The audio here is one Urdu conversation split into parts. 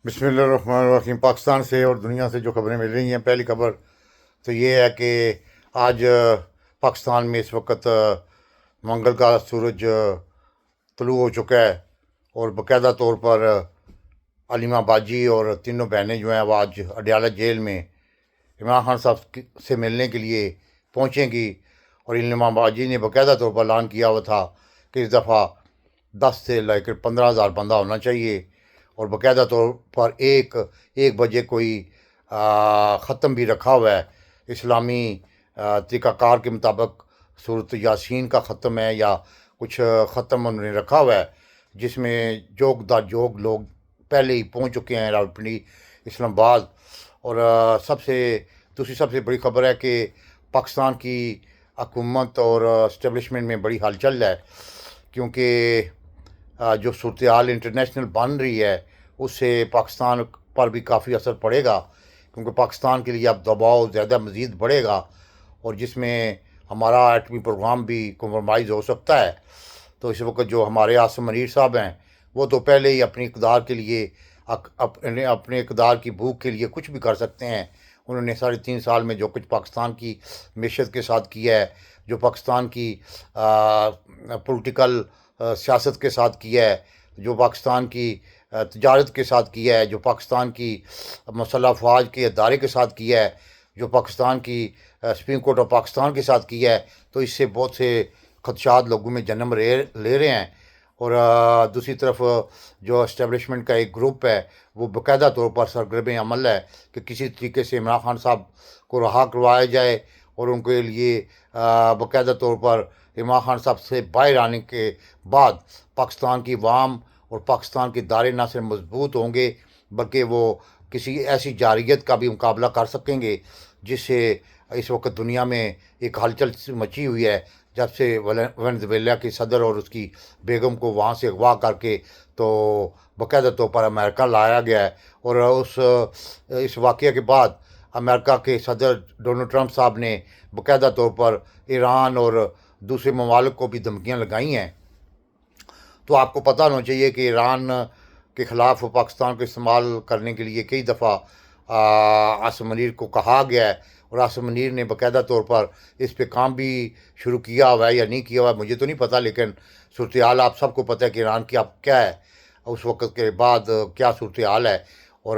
بسم اللہ الرحمن الرحیم۔ پاکستان سے اور دنیا سے جو خبریں مل رہی ہیں، پہلی خبر تو یہ ہے کہ آج پاکستان میں اس وقت منگل کا سورج طلوع ہو چکا ہے، اور باقاعدہ طور پر علیمہ باجی اور تینوں بہنیں جو ہیں وہ آج اڈیالہ جیل میں عمران خان صاحب سے ملنے کے لیے پہنچیں گی۔ اور علمہ باجی نے باقاعدہ طور پر اعلان کیا ہوا تھا کہ اس دفعہ 10 سے لے کر 15,000 بندہ ہونا چاہیے، اور باقاعدہ طور پر ایک بجے کوئی ختم بھی رکھا ہوا ہے۔ اسلامی طریقہ کار کے مطابق صورت یاسین کا ختم ہے، یا کچھ ختم انہوں نے رکھا ہوا ہے، جس میں جوگ دا جوگ لوگ پہلے ہی پہنچ چکے ہیں راولپنڈی، اسلام آباد۔ اور دوسری سب سے بڑی خبر ہے کہ پاکستان کی حکومت اور اسٹیبلشمنٹ میں بڑی ہلچل ہے، کیونکہ جو صورتحال انٹرنیشنل بن رہی ہے اس سے پاکستان پر بھی کافی اثر پڑے گا، کیونکہ پاکستان کے لیے اب دباؤ زیادہ مزید بڑھے گا، اور جس میں ہمارا ایٹمی پروگرام بھی کمپرومائز ہو سکتا ہے۔ تو اس وقت جو ہمارے عاصم منیر صاحب ہیں، وہ تو پہلے ہی اپنی اقدار کے لیے اپنے اقدار کی بھوک کے لیے کچھ بھی کر سکتے ہیں۔ انہوں نے 3.5 سال میں جو کچھ پاکستان کی معیشت کے ساتھ کیا ہے، جو پاکستان کی پولیٹیکل سیاست کے ساتھ کیا ہے، جو پاکستان کی تجارت کے ساتھ کیا ہے، جو پاکستان کی مسلح افواج کے ادارے کے ساتھ کیا ہے، جو پاکستان کی سپریم کورٹ آف پاکستان کے ساتھ کیا ہے، تو اس سے بہت سے خدشات لوگوں میں جنم لے رہے ہیں۔ اور دوسری طرف جو اسٹیبلشمنٹ کا ایک گروپ ہے، وہ باقاعدہ طور پر سرگرم عمل ہے کہ کسی طریقے سے عمران خان صاحب کو رہا کروایا جائے، اور ان کے لیے باقاعدہ طور پر عمران خان صاحب سے باہر آنے کے بعد پاکستان کی عوام اور پاکستان کے ادارے نہ صرف مضبوط ہوں گے، بلکہ وہ کسی ایسی جارحیت کا بھی مقابلہ کر سکیں گے جس سے اس وقت دنیا میں ایک ہلچل مچی ہوئی ہے، جب سے وینزویلا کے صدر اور اس کی بیگم کو وہاں سے اغوا کر کے تو باقاعدہ طور پر امریکہ لایا گیا ہے۔ اور اس واقعے کے بعد امریکہ کے صدر ڈونلڈ ٹرمپ صاحب نے باقاعدہ طور پر ایران اور دوسرے ممالک کو بھی دھمکیاں لگائی ہیں۔ تو آپ کو پتہ ہونا چاہیے کہ ایران کے خلاف پاکستان کو استعمال کرنے کے لیے کئی دفعہ عاصم منیر کو کہا گیا ہے، اور عاصم منیر نے باقاعدہ طور پر اس پہ کام بھی شروع کیا ہوا ہے یا نہیں کیا ہوا ہے مجھے تو نہیں پتہ، لیکن صورتحال آپ سب کو پتہ ہے کہ ایران کی اب کیا ہے، اس وقت کے بعد کیا صورتحال ہے۔ اور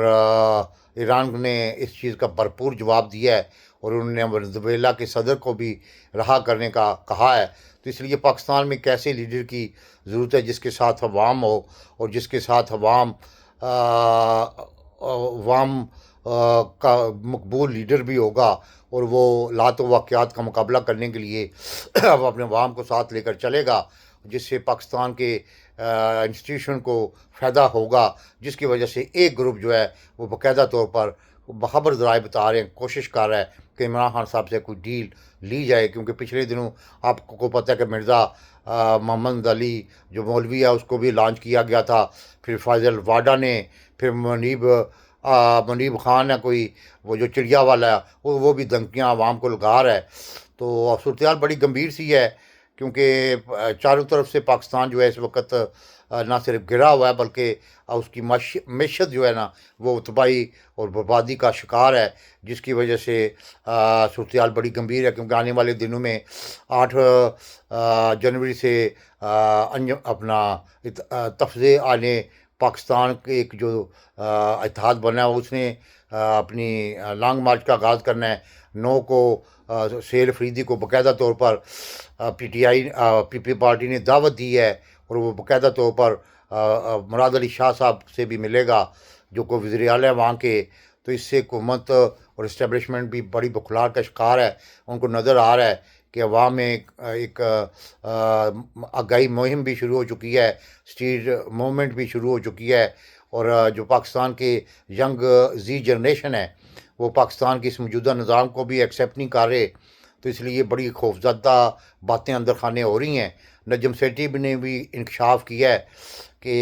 ایران نے اس چیز کا بھرپور جواب دیا ہے، اور انہوں نے وینزویلا کے صدر کو بھی رہا کرنے کا کہا ہے۔ تو اس لیے پاکستان میں ایک ایسے لیڈر کی ضرورت ہے جس کے ساتھ عوام ہو، اور جس کے ساتھ عوام کا مقبول لیڈر بھی ہوگا، اور وہ لات و واقعات کا مقابلہ کرنے کے لیے وہ اپنے عوام کو ساتھ لے کر چلے گا، جس سے پاکستان کے انسٹیٹیوشن کو فائدہ ہوگا، جس کی وجہ سے ایک گروپ جو ہے وہ باقاعدہ طور پر بخبر ذرائع بتا رہے ہیں، کوشش کر رہا ہے کہ عمران خان صاحب سے کوئی ڈیل لی جائے، کیونکہ پچھلے دنوں آپ کو پتہ ہے کہ مرزا محمد علی جو مولوی ہے اس کو بھی لانچ کیا گیا تھا، پھر فیضل واڈا نے، پھر منیب خان ہے کوئی، وہ جو چڑیا والا ہے، وہ بھی دھمکیاں عوام کو لگا رہا ہے۔ تو صورتحال بڑی گمبھیر سی ہے، کیونکہ چاروں طرف سے پاکستان جو ہے اس وقت نہ صرف گرا ہوا ہے، بلکہ اس کی معیشت جو ہے نا وہ تباہی اور بربادی کا شکار ہے، جس کی وجہ سے صورتحال بڑی گمبھیر ہے، کیونکہ آنے والے دنوں میں 8 جنوری سے اپنا تفضے آنے پاکستان کے ایک جو اتحاد بنا ہے اس نے اپنی لانگ مارچ کا آغاز کرنا ہے۔ 9 کو سہیل فریدی کو باقاعدہ طور پر پی پی پارٹی نے دعوت دی ہے، اور وہ باقاعدہ طور پر مراد علی شاہ صاحب سے بھی ملے گا جو کہ وزیر اعلیٰ ہے وہاں کے۔ تو اس سے حکومت اور اسٹیبلشمنٹ بھی بڑی بخلاڑ کا شکار ہے، ان کو نظر آ رہا ہے کہ عوام میں ایک آگاہی مہم بھی شروع ہو چکی ہے، اسٹریٹ موومنٹ بھی شروع ہو چکی ہے، اور جو پاکستان کے ینگ جنریشن ہے وہ پاکستان کے اس موجودہ نظام کو بھی ایکسیپٹ نہیں کر رہے۔ تو اس لیے بڑی خوفزدہ باتیں اندر خانے ہو رہی ہیں۔ نجم سیٹھی نے بھی انکشاف کیا ہے کہ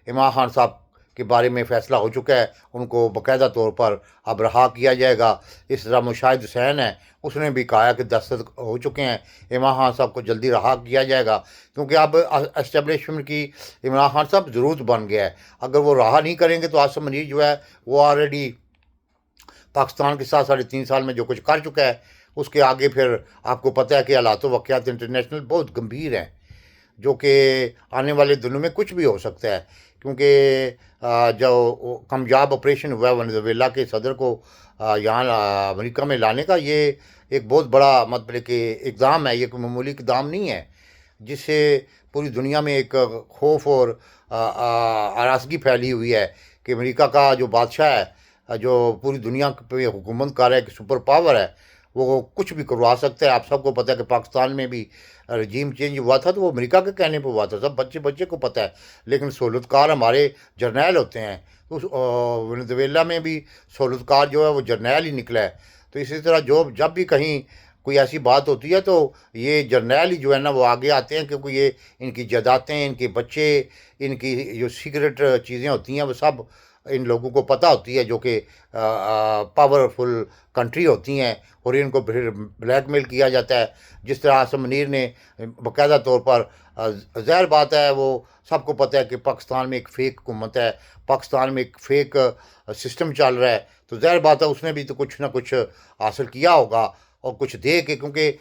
عمران خان صاحب کے بارے میں فیصلہ ہو چکا ہے، ان کو باقاعدہ طور پر اب رہا کیا جائے گا۔ اس طرح مشاہد حسین ہے، اس نے بھی کہا کہ دستخط ہو چکے ہیں، عمران خان صاحب کو جلدی رہا کیا جائے گا، کیونکہ اب اسٹیبلشمنٹ کی عمران خان صاحب ضرورت بن گیا ہے۔ اگر وہ رہا نہیں کریں گے تو عاصم منیر جو ہے وہ آلریڈی پاکستان کے ساتھ 3.5 سال میں جو کچھ کر چکا ہے، اس کے آگے پھر آپ کو پتہ ہے کہ حالات و واقعات انٹرنیشنل بہت گمبھیر ہیں، جو کہ آنے والے دنوں میں کچھ بھی ہو سکتا ہے، کیونکہ جو کامیاب آپریشن ہوا ہے ونزویلا کے صدر کو یہاں امریکہ میں لانے کا، یہ ایک بہت بڑا مطلب کہ اقدام ہے، یہ کوئی معمولی اقدام نہیں ہے، جس سے پوری دنیا میں ایک خوف اور ہراسگی پھیلی ہوئی ہے کہ امریکہ کا جو بادشاہ ہے، جو پوری دنیا پہ حکومت کر رہا ہے، کہ سپر پاور ہے، وہ کچھ بھی کروا سکتا ہے۔ آپ سب کو پتہ ہے کہ پاکستان میں بھی رجیم چینج ہوا تھا تو وہ امریکہ کے کہنے پہ ہوا تھا، سب بچے کو پتہ ہے، لیکن سہولت کار ہمارے جرنیل ہوتے ہیں، تو ونزویلا میں بھی سہولت کار جو ہے وہ جرنیل ہی نکلا ہے۔ تو اسی طرح جب بھی کہیں کوئی ایسی بات ہوتی ہے تو یہ جرنیل ہی جو ہے نا وہ آگے آتے ہیں، کیونکہ یہ ان کی جائیدادیں، ان کے بچے، ان کی جو سیکرٹ چیزیں ہوتی ہیں وہ سب ان لوگوں کو پتہ ہوتی ہے، جو کہ پاورفل کنٹری ہوتی ہیں، اور ان کو پھر بلیک میل کیا جاتا ہے، جس طرح عاصم منیر نے باقاعدہ طور پر ظاہر بات ہے، وہ سب کو پتہ ہے کہ پاکستان میں ایک فیک حکومت ہے، پاکستان میں ایک فیک سسٹم چل رہا ہے، تو ظاہر بات ہے اس نے بھی تو کچھ نہ کچھ حاصل کیا ہوگا، اور کچھ دے کے، کیونکہ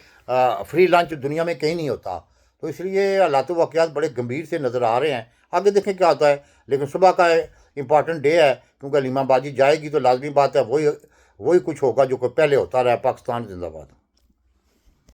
فری لنچ دنیا میں کہیں نہیں ہوتا، تو اس لیے حالات و واقعات بڑے گمبھیر سے نظر آ رہے ہیں۔ آگے دیکھیں کیا ہوتا ہے، لیکن صبح کا امپارٹنٹ ڈے ہے، کیونکہ علیمہ بازی جائے گی تو لازمی بات ہے وہی کچھ ہوگا جو کہ پہلے ہوتا رہا ہے۔ پاکستان زندہ باد۔